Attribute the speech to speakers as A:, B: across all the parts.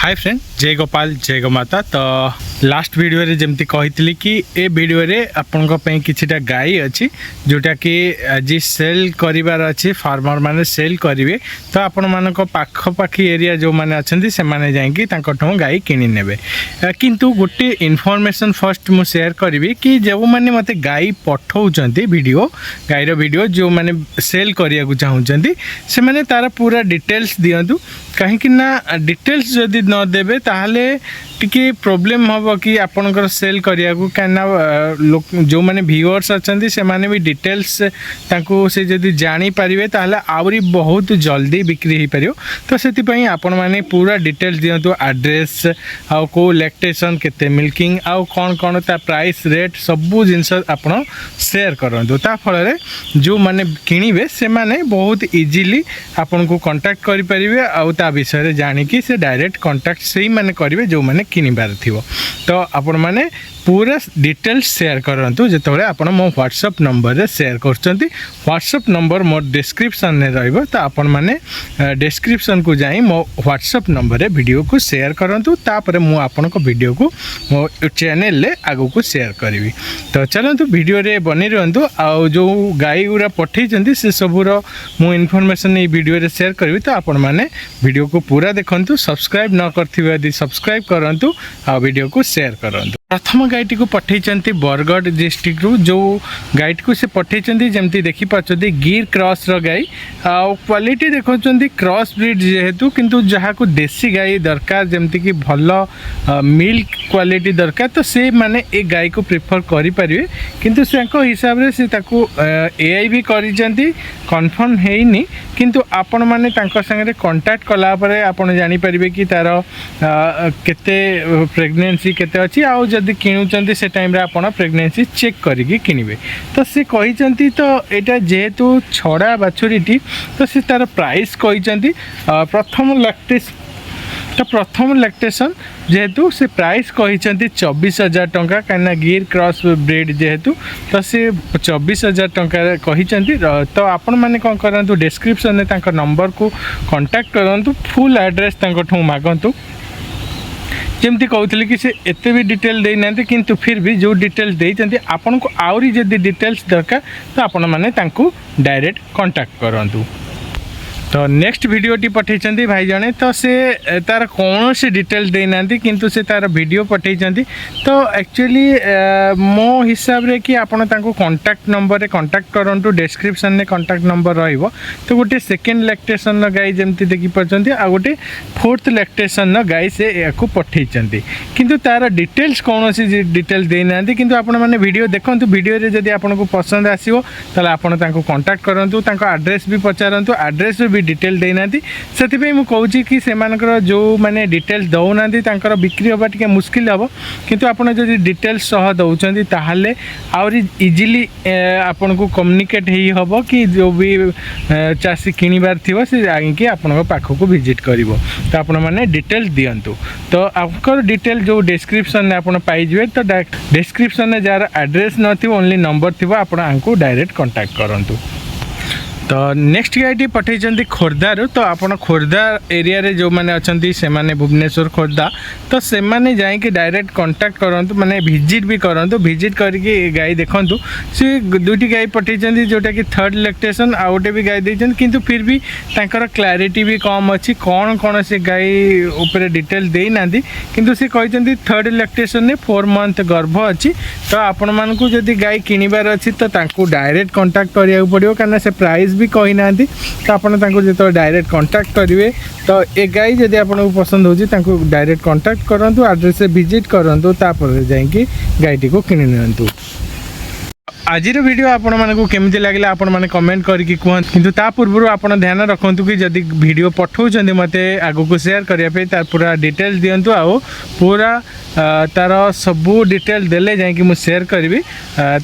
A: Hi friend, जय गोपाल जय गोमाता। तो लास्ट वीडियो रे जमती कही कि ए वीडियो रे आपन किछिटा गाई अच्छी जोटा कि आज सेल करिवार अच्छी फार्मर माने सेल करेंगे। तो आपण मान पाखपाखी एरिया जो मैंने अच्छा से मैंने जाकि गाई किणी नेबे। किंतु गोटे इनफॉरमेशन फर्स्ट मु शेयर करी कि जो मैंने मते गाई पठाउछंती वीडियो गाईर वीडियो जो मैंने सेल करिया को चाहूँगी से मैंने तार पूरा डिटेल्स दिंतु कहीं डिटेल्स जदि न देबे ताहले टिके प्रॉब्लम हम कि आपनकर सेल करिया को कहीं जो मैंने व्यूअर्स अच्छा से माने भी डिटेल्स तांको से जदि जानी पारिबे ताहले आउरी बहुत जल्दी बिक्री हो पारियो। तो से आपण माने पूरा डिटेल्स दिंतु एड्रेस आउ को लैक्टेशन केते मिल्किंग आउ कौन कौन ता प्राइस रेट सबू जिनस आपण शेयर करंतु ता फल जो माने किनिबे से माने बहुत इजीली आपन को कांटेक्ट करि परिबे आउ ता विषय जानिकी से डायरेक्ट कांटेक्ट से माने करिवे जो माने किनिबार थिवो। तो आपण माने पूरा डिटेल्स शेयर करंतु जेतबेले आपण मो व्हाट्सएप नंबर रे शेयर करछंती। व्हाट्सएप नंबर मोर डिस्क्रिप्शन में रहइबो। तो आपण माने डिस्क्रिप्शन को जाई मो व्हाट्सएप नंबर रे वीडियो को शेयर करंतु तापर मु आपण को वीडियो को मो चैनल ले आगो को शेयर करिवि। तो चलंतु वीडियो रे बनी रहंतु आ जो गाई गुरा पठैछंती से सबुर मु इन्फॉर्मेशन ए वीडियो रे शेयर करिवि। तो आपण माने वीडियो को पूरा देखंतु, सब्सक्राइब न करथिबे यदि सब्सक्राइब करंतु आ वीडियो को शेयर करंतु। प्रथम गाईटी को पठैछंती बरगढ़ डिस्ट्रिक्ट रु जो गाईटी को से पठैछंती जेमती देखि पाछंती गिर क्रॉस रो गाई आ क्वालिटी देखछंती क्रॉस ब्रीड जेहेतु किंतु जहा को देसी गाई दरकार जेमती कि भलो मिल्क क्वालिटी दरकार तो से माने ए गाई को प्रेफर करि परिबे। किंतु सेको हिसाब रे से ताको एआई भी करिछंती कन्फर्म हेइनी किंतु आपण माने तांको संगे कांटेक्ट कला परे आपण जानि परिबे कि तार केते प्रेगनेंसी केते अछि आ जदि किणुचंती से टाइम रे आपण प्रेगनेंसी चेक करिकि किनिबे। तो से कहिचंती तो एटा जेहेतु छड़ा बाछुरीटी तो से तार प्राइस कहिचंती प्रथम लैक्टेशन जेहेतु से प्राइस कहिचंती 24,000 टंका कहीं गिर क्रॉस ब्रीड जेहेतु तो से 24,000 टंका कहिचंती। तो आपण माने कौन करंतु डिस्क्रिप्शन में तांका नंबर को कांटेक्ट करंतु, फुल एड्रेस तांको ठू मागंतु। जमती कहते कि से एते भी डिटेल देना किंतु फिर भी जो डिटेल्स देते आपन को आउरी जदि डिटेल्स दरकार तो आपण माने तांको डायरेक्ट कांटेक्ट करंतु। तो नेक्स्ट वीडियोटी पठैछंती भाई जने तो से तार कौन से डिटेल देना किंतु से तार वीडियो पठैछंती। तो एक्चुअली मो हिसाब रे कि आपण तांको कांटेक्ट नंबर रे कांटेक्ट करंतु, डिस्क्रिप्शन में कांटेक्ट नंबर रहइबो। तो गोटे सेकंड लैक्टेशन न गाई जेमती देखि परछंती आ गोटे फोर्थ लैक्टेशन न गाई से याको पठैछंती किंतु तार डिटेल्स कौन से डिटेल देना किंतु आपण माने वीडियो देखंतु। वीडियो रे जदि आपण को पसंद आसीबो ताले आपण तांको कांटेक्ट करंतु, तांको एड्रेस भी पचारंतु। एड्रेस भी डिटेल देना से मुझे कहूँ कि से जो मैंने डिटेल्स दौना बिक्री हवा टे मुस्किल हम किंतु आपड़ जब डिटेल्स सह दौरान ताहले आउरी इजिली आपन को कम्युनिकेट ही हम कि जो भी चाषी किणवार थी से आगे आपण पाखक विजिट कर। तो आपण मैंने डिटेल्स दिंतु। तो आपको डिटेल जो डिस्क्रिप्शन में आप पाइबे तो डिस्क्रिप्शन में जार एड्रेस न ओनली नंबर थी आपको डायरेक्ट कांटेक्ट करंतु। तो नेक्स्ट गाईटी पठैछंती खोर्धारू। तो आपण खोर्धा एरिया रे जो माने अछंती से माने भुवनेश्वर खोर्धा तो से माने जाई कि डायरेक्ट कांटेक्ट करंतु, माने विजिट भी करंतु। विजिट करके गाई देखंतु। से दुईटी गाई पठैछंती जोटा कि थर्ड लैक्टेशन आ गोटे भी गाई देछन किंतु फिर भी तांकर क्लैरिटी भी कम अछि कौन कौन से गाई ऊपर डिटेल देई नांदी किंतु से कहिछंती थर्ड लैक्टेशन ने 4 मंथ गर्भ अछि। तो आपण मानकु जदि गाई किनिबार अछि तो तांको डायरेक्ट कांटेक्ट करिया पड़ियो कारण से प्राइस भी कही ना। तो आपड़ जो डायरेक्ट कांटेक्ट करेंगे तो ए गाई जदि आपको पसंद हो डायरेक्ट कांटेक्ट करूँ, एड्रेस विजिट करूँ, तापर जाइए गाईटी को किणी नियंतु। आज वीडियो आपण मानक केमती लगे आपण मैंने कमेंट करके कहते किंतु ता पूर्व आप ध्यान रखु कि जदि वीडियो पठाऊँ मत आग को शेयर करने तार पूरा डिटेल्स दिंतु आ पूरा तार सबू डिटेल देले जाकि मुझे शेयर करी।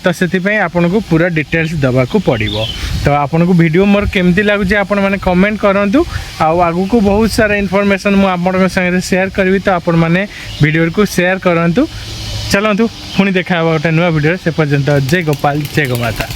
A: तो से आपन को पूरा डिटेल्स दबा को पड़ो। तो आपन को वीडियो मोर केमती लगुच आपण मैंने कमेंट करूँ आग को बहुत सारा इनफॉरमेशन मुझे संगे शेयर करी। तो आपण मैंने वीडियो को शेयर करूँ। चलतु पुणी देखा गोटे नुआ वीडियो से पर्यंत जय गोपाल जय गोमाता।